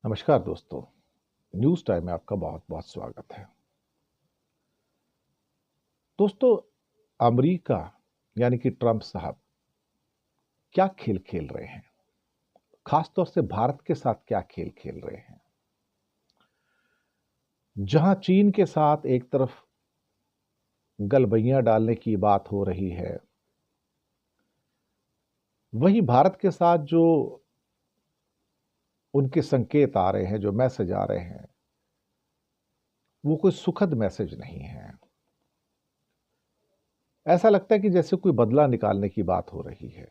नमस्कार दोस्तों। News time में आपका बहुत बहुत स्वागत है। दोस्तों, अमेरिका यानी कि ट्रंप साहब क्या खेल खेल रहे हैं, खासतौर से भारत के साथ क्या खेल खेल रहे हैं। जहां चीन के साथ एक तरफ गलबैयां डालने की बात हो रही है, वहीं भारत के साथ जो उनके संकेत आ रहे हैं, जो मैसेज आ रहे हैं, वो कोई सुखद मैसेज नहीं है। ऐसा लगता है कि जैसे कोई बदला निकालने की बात हो रही है।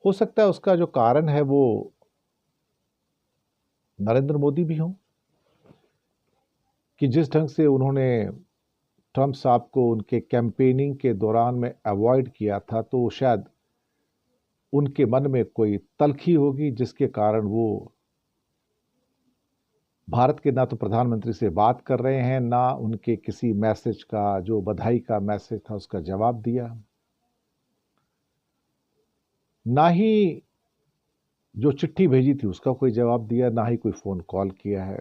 हो सकता है उसका जो कारण है वो नरेंद्र मोदी भी हों, कि जिस ढंग से उन्होंने ट्रंप साहब को उनके कैंपेनिंग के दौरान में अवॉइड किया था, तो शायद उनके मन में कोई तलखी होगी जिसके कारण वो भारत के ना तो प्रधानमंत्री से बात कर रहे हैं, ना उनके किसी मैसेज का, जो बधाई का मैसेज था, उसका जवाब दिया, ना ही जो चिट्ठी भेजी थी उसका कोई जवाब दिया, ना ही कोई फोन कॉल किया है।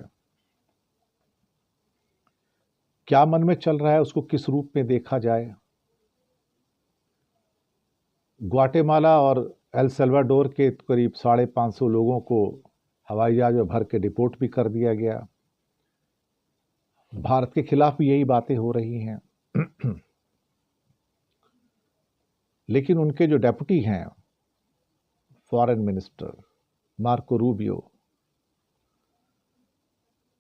क्या मन में चल रहा है, उसको किस रूप में देखा जाए। ग्वाटेमाला और एल सल्वाडोर के करीब 550 लोगों को हवाई जहाज में भर के डिपोर्ट भी कर दिया गया। भारत के खिलाफ भी यही बातें हो रही हैं। लेकिन उनके जो डेप्यूटी हैं, फॉरेन मिनिस्टर मार्को रूबियो,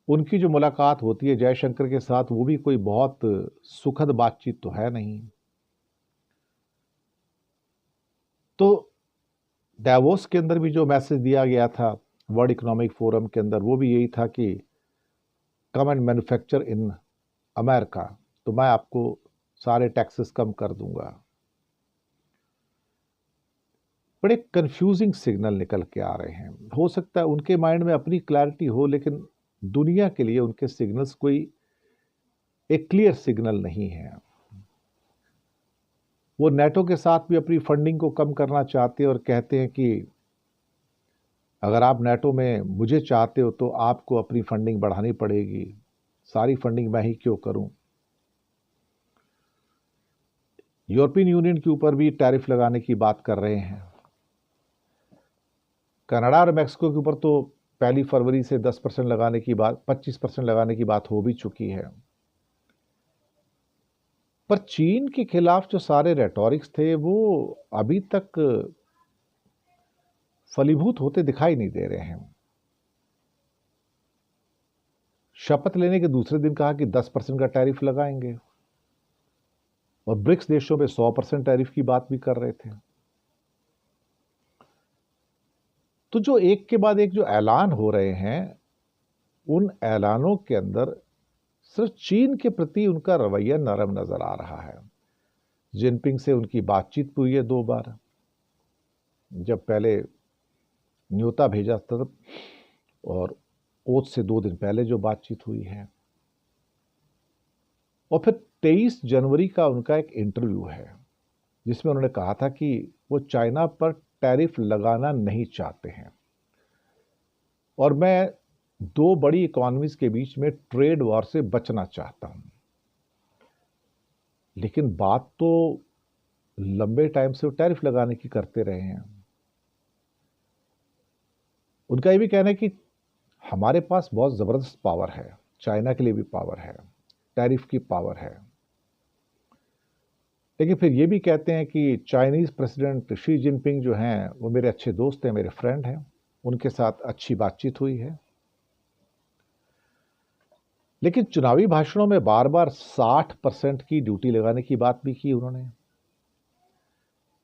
उनकी जो मुलाकात होती है जयशंकर के साथ, वो भी कोई बहुत सुखद बातचीत तो है नहीं। तो डावोस के अंदर भी जो मैसेज दिया गया था वर्ल्ड इकोनॉमिक फोरम के अंदर, वो भी यही था कि come and manufacture in America, तो मैं आपको सारे टैक्सेस कम कर दूंगा। बड़े कंफ्यूजिंग सिग्नल निकल के आ रहे हैं। हो सकता है उनके माइंड में अपनी क्लैरिटी हो, लेकिन दुनिया के लिए उनके सिग्नल्स कोई एक क्लियर सिग्नल नहीं है। वो नेटो के साथ भी अपनी फंडिंग को कम करना चाहते हैं और कहते हैं कि अगर आप नेटो में मुझे चाहते हो तो आपको अपनी फंडिंग बढ़ानी पड़ेगी, सारी फंडिंग मैं ही क्यों करूं। यूरोपियन यूनियन के ऊपर भी टैरिफ लगाने की बात कर रहे हैं। कनाडा और मैक्सिको के ऊपर तो 1 फरवरी से 10% लगाने की बात, 25% लगाने की बात हो भी चुकी है। पर चीन के खिलाफ जो सारे रेटोरिक्स थे, वो अभी तक फलीभूत होते दिखाई नहीं दे रहे हैं। शपथ लेने के दूसरे दिन कहा कि 10% का टैरिफ लगाएंगे, और ब्रिक्स देशों में 100% टैरिफ की बात भी कर रहे थे। तो जो एक के बाद एक जो ऐलान हो रहे हैं, उन ऐलानों के अंदर सिर्फ चीन के प्रति उनका रवैया नरम नजर आ रहा है। जिनपिंग से उनकी बातचीत हुई है 2 बार। जब पहले न्योता भेजा था, और ओथ से 2 दिन पहले जो बातचीत हुई है, और फिर 23 जनवरी का उनका एक इंटरव्यू है जिसमें उन्होंने कहा था कि वो चाइना पर टैरिफ लगाना नहीं चाहते हैं, और मैं 2 बड़ी इकोनॉमीज के बीच में ट्रेड वॉर से बचना चाहता हूं। लेकिन बात तो लंबे टाइम से वो टैरिफ लगाने की करते रहे हैं। उनका ये भी कहना है कि हमारे पास बहुत जबरदस्त पावर है, चाइना के लिए भी पावर है, टैरिफ की पावर है। लेकिन फिर ये भी कहते हैं कि चाइनीज प्रेसिडेंट शी जिनपिंग जो हैं, वो मेरे अच्छे दोस्त हैं, मेरे फ्रेंड हैं, उनके साथ अच्छी बातचीत हुई है। लेकिन चुनावी भाषणों में बार बार 60% की ड्यूटी लगाने की बात भी की उन्होंने।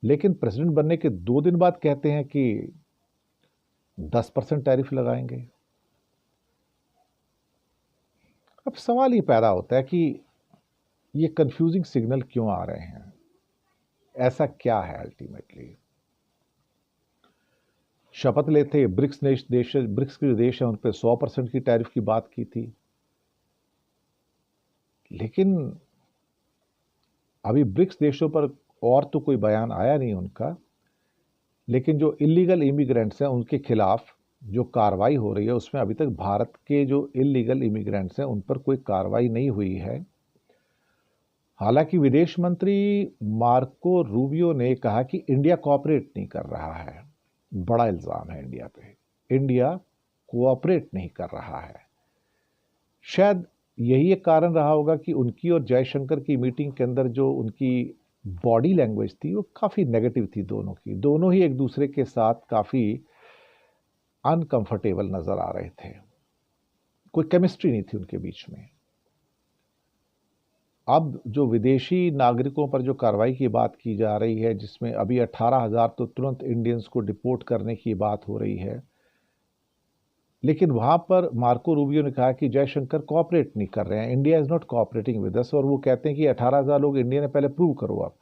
लेकिन प्रेसिडेंट बनने के 2 दिन बाद कहते हैं कि 10% टैरिफ लगाएंगे। अब सवाल ये पैदा होता है कि ये कंफ्यूजिंग सिग्नल क्यों आ रहे हैं, ऐसा क्या है अल्टीमेटली। शपथ लेते ब्रिक्स के जो देश हैं उन पर 100% की टैरिफ की बात की थी। लेकिन अभी ब्रिक्स देशों पर और तो कोई बयान आया नहीं उनका। लेकिन जो इलीगल इमिग्रेंट्स हैं उनके खिलाफ जो कार्रवाई हो रही है उसमें अभी तक भारत के जो इलीगल इमिग्रेंट्स हैं उन पर कोई कार्रवाई नहीं हुई है। हालांकि विदेश मंत्री मार्को रूबियो ने कहा कि इंडिया कोऑपरेट नहीं कर रहा है। बड़ा इल्जाम है इंडिया पे, इंडिया कोऑपरेट नहीं कर रहा है। शायद यही एक कारण रहा होगा कि उनकी और जयशंकर की मीटिंग के अंदर जो उनकी बॉडी लैंग्वेज थी वो काफ़ी नेगेटिव थी दोनों की। दोनों ही एक दूसरे के साथ काफ़ी अनकंफर्टेबल नज़र आ रहे थे, कोई केमिस्ट्री नहीं थी उनके बीच में। अब जो विदेशी नागरिकों पर जो कार्रवाई की बात की जा रही है, जिसमें अभी 18,000 तो तुरंत इंडियंस को डिपोर्ट करने की बात हो रही है, लेकिन वहां पर मार्को रूबियो ने कहा कि जयशंकर कोऑपरेट नहीं कर रहे हैं, India is not cooperating with us, और वो कहते हैं कि 18,000 लोग इंडिया ने पहले प्रूव करो आप।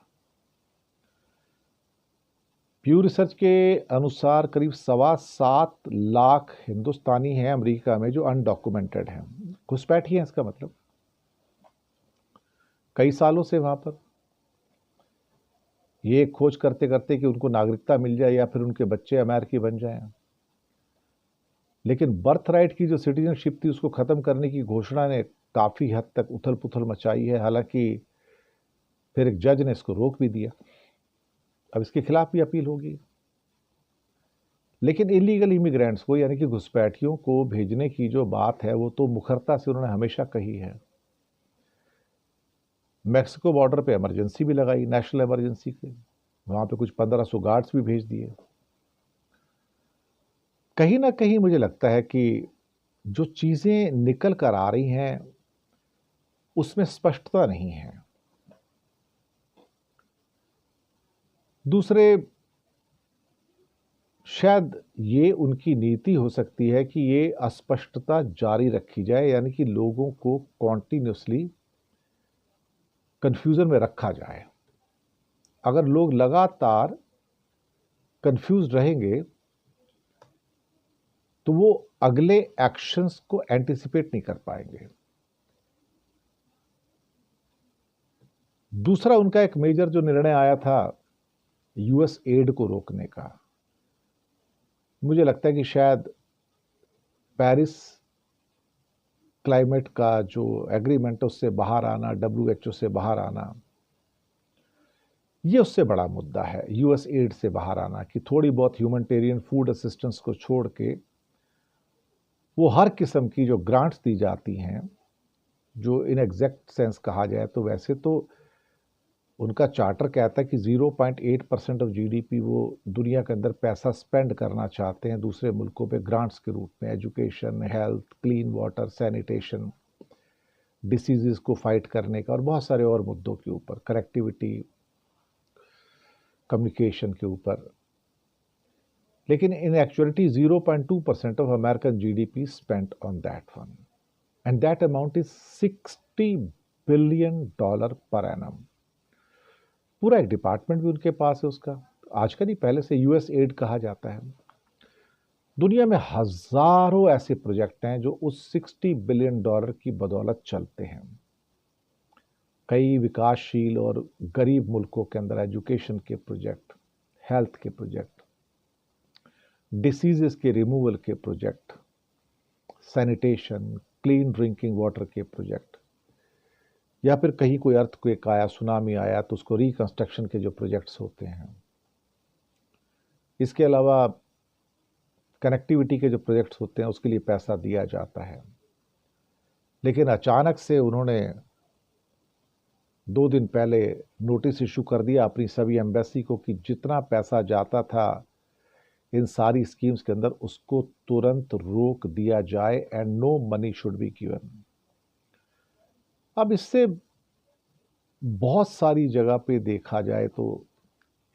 प्यू रिसर्च के अनुसार करीब 7.25 लाख हिंदुस्तानी हैं अमेरिका में जो अनडॉक्यूमेंटेड हैं, घुसपैठी हैं इसका मतलब, कई सालों से वहां पर ये खोज करते करते कि उनको नागरिकता मिल जाए या फिर उनके बच्चे अमेरिकी बन जाएं। लेकिन बर्थ राइट की जो सिटीजनशिप थी उसको ख़त्म करने की घोषणा ने काफ़ी हद तक उथल पुथल मचाई है। हालांकि फिर एक जज ने इसको रोक भी दिया, अब इसके खिलाफ भी अपील होगी। लेकिन इलीगल इमिग्रेंट्स को यानी कि घुसपैठियों को भेजने की जो बात है वो तो मुखरता से उन्होंने हमेशा कही है। मैक्सिको बॉर्डर पे इमरजेंसी भी लगाई, नेशनल इमरजेंसी के, वहां पे कुछ 1500 गार्ड्स भी भेज दिए। कहीं ना कहीं मुझे लगता है कि जो चीजें निकल कर आ रही हैं उसमें स्पष्टता नहीं है। दूसरे, शायद ये उनकी नीति हो सकती है कि ये अस्पष्टता जारी रखी जाए, यानी कि लोगों को कॉन्टिन्यूसली कंफ्यूजन में रखा जाए। अगर लोग लगातार कंफ्यूज रहेंगे तो वो अगले एक्शंस को एंटिसिपेट नहीं कर पाएंगे। दूसरा, उनका एक मेजर जो निर्णय आया था यूएस एड को रोकने का, मुझे लगता है कि शायद पेरिस क्लाइमेट का जो एग्रीमेंट है उससे बाहर आना, डब्ल्यूएचओ से बाहर आना, ये उससे बड़ा मुद्दा है। यूएस एड से बाहर आना कि थोड़ी बहुत ह्यूमैनिटेरियन फूड असिस्टेंस को छोड़ के वो हर किस्म की जो ग्रांट्स दी जाती हैं, जो इन एग्जैक्ट सेंस कहा जाए तो वैसे तो उनका चार्टर कहता है कि 0.8% ऑफ जीडीपी वो दुनिया के अंदर पैसा स्पेंड करना चाहते हैं दूसरे मुल्कों पे ग्रांट्स के रूप में, education, health, clean water, sanitation, diseases को फाइट करने का और बहुत सारे और मुद्दों के ऊपर, कनेक्टिविटी, कम्युनिकेशन के ऊपर। लेकिन in actuality 0.2% of American GDP spent on that one, and that amount is $60 billion per annum. पूरा एक डिपार्टमेंट भी उनके पास है उसका। आज का नहीं, पहले से यूएस एड कहा जाता है। दुनिया में हजारों ऐसे प्रोजेक्ट हैं जो उस $60 बिलियन की बदौलत चलते हैं। कई विकासशील और गरीब मुल्कों के अंदर एजुकेशन के प्रोजेक्ट, हेल्थ के प्रोजेक्ट, डिसीजेस के रिमूवल के project, sanitation, clean drinking water के प्रोजेक्ट, या फिर कहीं कोई अर्थक्वेक आया, सुनामी आया तो उसको रिकंस्ट्रक्शन के जो प्रोजेक्ट्स होते हैं। इसके अलावा कनेक्टिविटी के जो प्रोजेक्ट्स होते हैं उसके लिए पैसा दिया जाता है। लेकिन अचानक से उन्होंने 2 दिन पहले नोटिस इशू कर दिया अपनी सभी एम्बेसी को कि जितना पैसा जाता था इन सारी स्कीम्स के अंदर उसको तुरंत रोक दिया जाए and no money should be given. अब इससे बहुत सारी जगह पे देखा जाए तो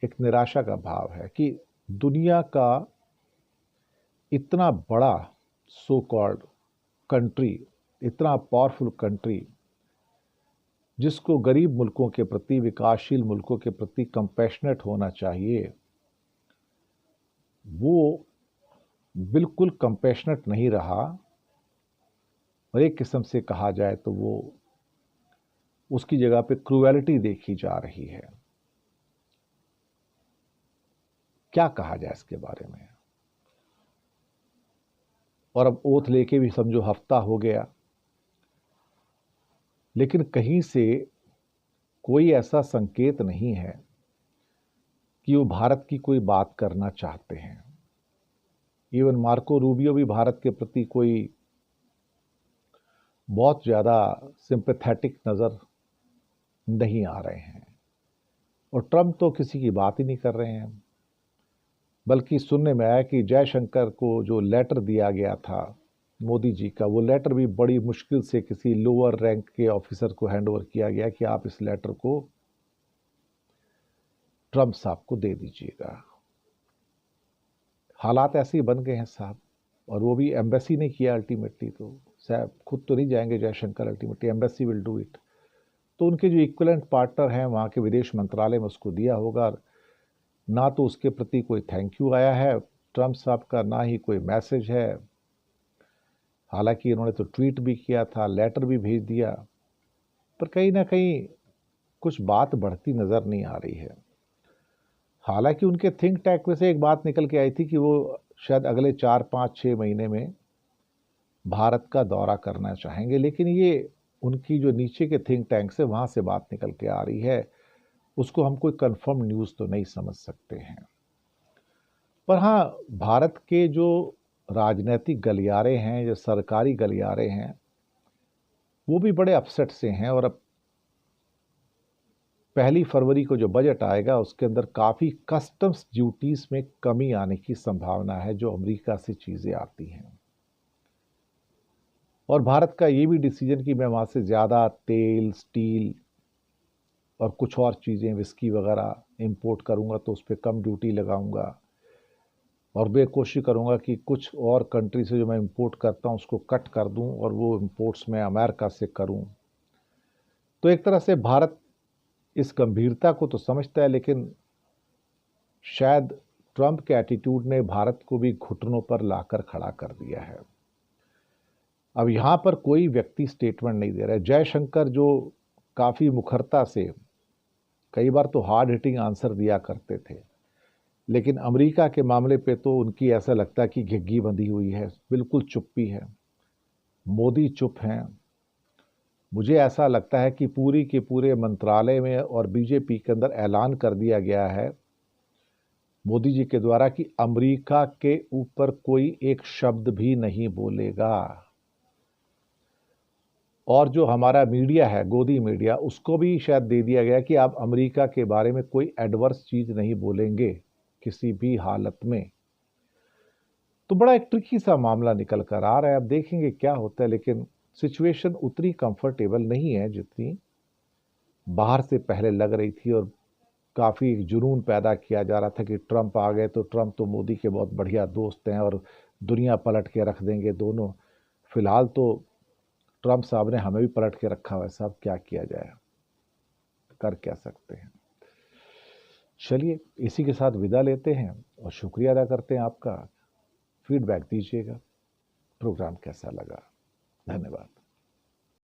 एक निराशा का भाव है कि दुनिया का इतना बड़ा सो कॉल्ड कंट्री, इतना पावरफुल कंट्री, जिसको गरीब मुल्कों के प्रति, विकासशील मुल्कों के प्रति कंपैशनेट होना चाहिए, वो बिल्कुल कंपैशनेट नहीं रहा। और एक किस्म से कहा जाए तो वो उसकी जगह पे क्रूएलिटी देखी जा रही है। क्या कहा जाए इसके बारे में? और अब ओथ लेके भी समझो हफ्ता हो गया, लेकिन कहीं से कोई ऐसा संकेत नहीं है कि वो भारत की कोई बात करना चाहते हैं। इवन मार्को रूबियो भी भारत के प्रति कोई बहुत ज़्यादा सिंपैथेटिक नज़र नहीं आ रहे हैं, और ट्रंप तो किसी की बात ही नहीं कर रहे हैं। बल्कि सुनने में आया कि जयशंकर को जो लेटर दिया गया था मोदी जी का, वो लेटर भी बड़ी मुश्किल से किसी लोअर रैंक के ऑफिसर को हैंडओवर किया गया कि आप इस लेटर को ट्रंप साहब को दे दीजिएगा। हालात ऐसे ही बन गए हैं साहब, और वो भी एम्बेसी ने किया अल्टीमेटली। तो साहब खुद तो नहीं जाएंगे Jaishankar, ultimately embassy will do it. तो उनके जो इक्विवेलेंट पार्टनर हैं वहाँ के विदेश मंत्रालय में उसको दिया होगा। ना तो उसके प्रति कोई थैंक यू आया है ट्रंप साहब का, ना ही कोई मैसेज है। हालांकि इन्होंने तो ट्वीट भी किया था, लेटर भी भेज दिया, पर कहीं ना कहीं कुछ बात बढ़ती नज़र नहीं आ रही है। हालांकि उनके थिंक टैंक में से एक बात निकल के आई थी कि वो शायद अगले 4-5-6 महीने में भारत का दौरा करना चाहेंगे, लेकिन ये उनकी जो नीचे के थिंक टैंक से वहाँ से बात निकल के आ रही है, उसको हम कोई कंफर्म न्यूज़ तो नहीं समझ सकते हैं। पर हाँ, भारत के जो राजनीतिक गलियारे हैं, जो सरकारी गलियारे हैं, वो भी बड़े अपसेट से हैं। और अब 1 फरवरी को जो बजट आएगा उसके अंदर काफ़ी कस्टम्स ड्यूटीज़ में कमी आने की संभावना है, जो अमेरिका से चीज़ें आती हैं। और भारत का ये भी डिसीजन कि मैं वहाँ से ज़्यादा तेल, स्टील और कुछ और चीज़ें, विस्की वगैरह इंपोर्ट करूँगा तो उस पर कम ड्यूटी लगाऊंगा, और मैं कोशिश करूँगा कि कुछ और कंट्री से जो मैं इंपोर्ट करता हूँ उसको कट कर दूँ और वो इंपोर्ट्स मैं अमेरिका से करूँ। तो एक तरह से भारत इस गंभीरता को तो समझता है, लेकिन शायद ट्रंप के एटीट्यूड ने भारत को भी घुटनों पर लाकर खड़ा कर दिया है। अब यहाँ पर कोई व्यक्ति स्टेटमेंट नहीं दे रहा है। जयशंकर जो काफ़ी मुखरता से, कई बार तो हार्ड हिटिंग आंसर दिया करते थे, लेकिन अमेरिका के मामले पे तो उनकी ऐसा लगता है कि घिग्गी बंधी हुई है, बिल्कुल चुप्पी है। मोदी चुप हैं। मुझे ऐसा लगता है कि पूरी के पूरे मंत्रालय में और बीजेपी के अंदर ऐलान कर दिया गया है मोदी जी के द्वारा कि अमेरिका के ऊपर कोई एक शब्द भी नहीं बोलेगा। और जो हमारा मीडिया है, गोदी मीडिया, उसको भी शायद दे दिया गया कि आप अमेरिका के बारे में कोई एडवर्स चीज़ नहीं बोलेंगे किसी भी हालत में। तो बड़ा एक ट्रिकी सा मामला निकल कर आ रहा है। अब देखेंगे क्या होता है, लेकिन सिचुएशन उतनी कंफर्टेबल नहीं है जितनी बाहर से पहले लग रही थी। और काफ़ी एक जुनून पैदा किया जा रहा था कि ट्रंप आ गए तो ट्रंप तो मोदी के बहुत बढ़िया दोस्त हैं और दुनिया पलट के रख देंगे दोनों। फिलहाल तो ट्रंप साहब ने हमें भी पलट के रखा हुआ है साहब, क्या किया जाए, कर क्या सकते हैं। चलिए इसी के साथ विदा लेते हैं और शुक्रिया अदा करते हैं आपका। फीडबैक दीजिएगा, प्रोग्राम कैसा लगा। धन्यवाद।